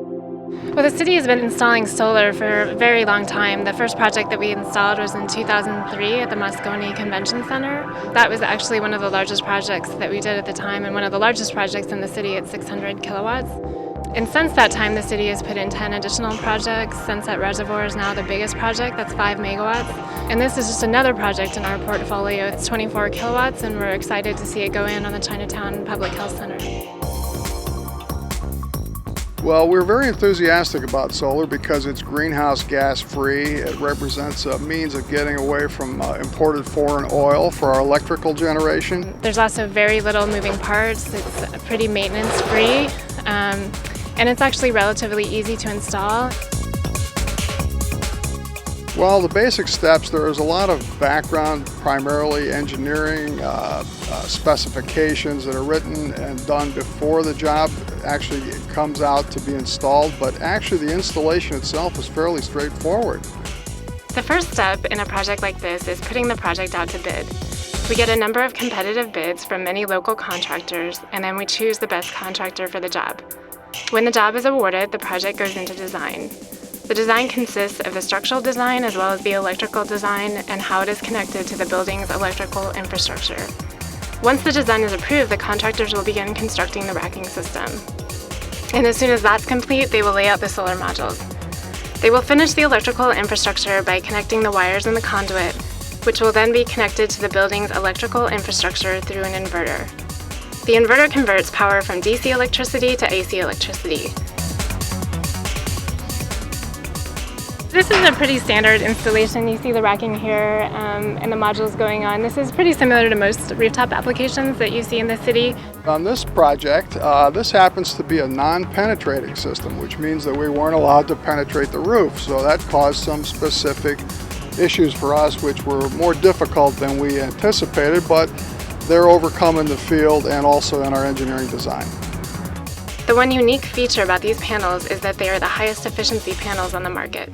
Well, the city has been installing solar for a very long time. The first project that we installed was in 2003 at the Moscone Convention Center. That was actually one of the largest projects that we did at the time, and one of the largest projects in the city at 600 kilowatts. And since that time, the city has put in 10 additional projects. Sunset Reservoir is now the biggest project, that's 5 megawatts. And this is just another project in our portfolio. It's 24 kilowatts, and we're excited to see it go in on the Chinatown Public Health Center. Well, we're very enthusiastic about solar because it's greenhouse gas free. It represents a means of getting away from imported foreign oil for our electrical generation. There's also very little moving parts. It's pretty maintenance free, and it's actually relatively easy to install. Well, the basic steps, there is a lot of background, primarily engineering, specifications that are written and done before the job actually comes out to be installed, but actually the installation itself is fairly straightforward. The first step in a project like this is putting the project out to bid. We get a number of competitive bids from many local contractors, and then we choose the best contractor for the job. When the job is awarded, the project goes into design. The design consists of the structural design as well as the electrical design and how it is connected to the building's electrical infrastructure. Once the design is approved, the contractors will begin constructing the racking system. And as soon as that's complete, they will lay out the solar modules. They will finish the electrical infrastructure by connecting the wires in the conduit, which will then be connected to the building's electrical infrastructure through an inverter. The inverter converts power from DC electricity to AC electricity. This is a pretty standard installation. You see the racking here and the modules going on. This is pretty similar to most rooftop applications that you see in the city. On this project, this happens to be a non-penetrating system, which means that we weren't allowed to penetrate the roof. So that caused some specific issues for us, which were more difficult than we anticipated, but they're overcome in the field and also in our engineering design. The one unique feature about these panels is that they are the highest efficiency panels on the market.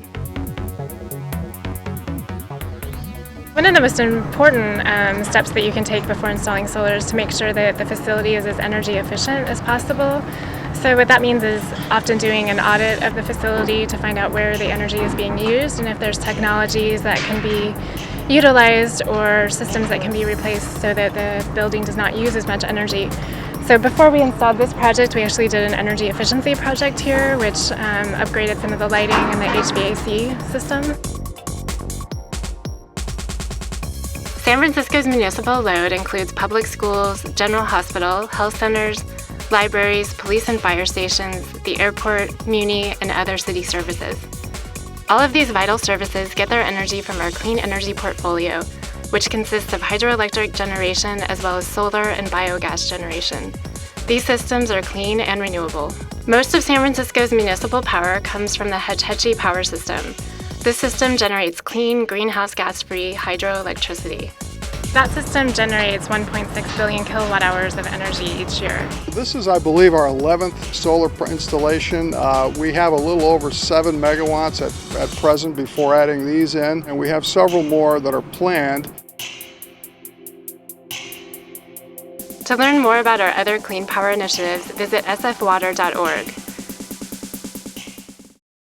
One of the most important steps that you can take before installing solar is to make sure that the facility is as energy efficient as possible. So what that means is often doing an audit of the facility to find out where the energy is being used and if there's technologies that can be utilized or systems that can be replaced so that the building does not use as much energy. So before we installed this project, we actually did an energy efficiency project here, which upgraded some of the lighting and the HVAC system. San Francisco's municipal load includes public schools, general hospital, health centers, libraries, police and fire stations, the airport, muni, and other city services. All of these vital services get their energy from our clean energy portfolio, which consists of hydroelectric generation as well as solar and biogas generation. These systems are clean and renewable. Most of San Francisco's municipal power comes from the Hetch Hetchy power system. This system generates clean, greenhouse gas-free hydroelectricity. That system generates 1.6 billion kilowatt hours of energy each year. This is, I believe, our 11th solar installation. We have a little over 7 megawatts at present before adding these in, and we have several more that are planned. To learn more about our other clean power initiatives, visit sfwater.org.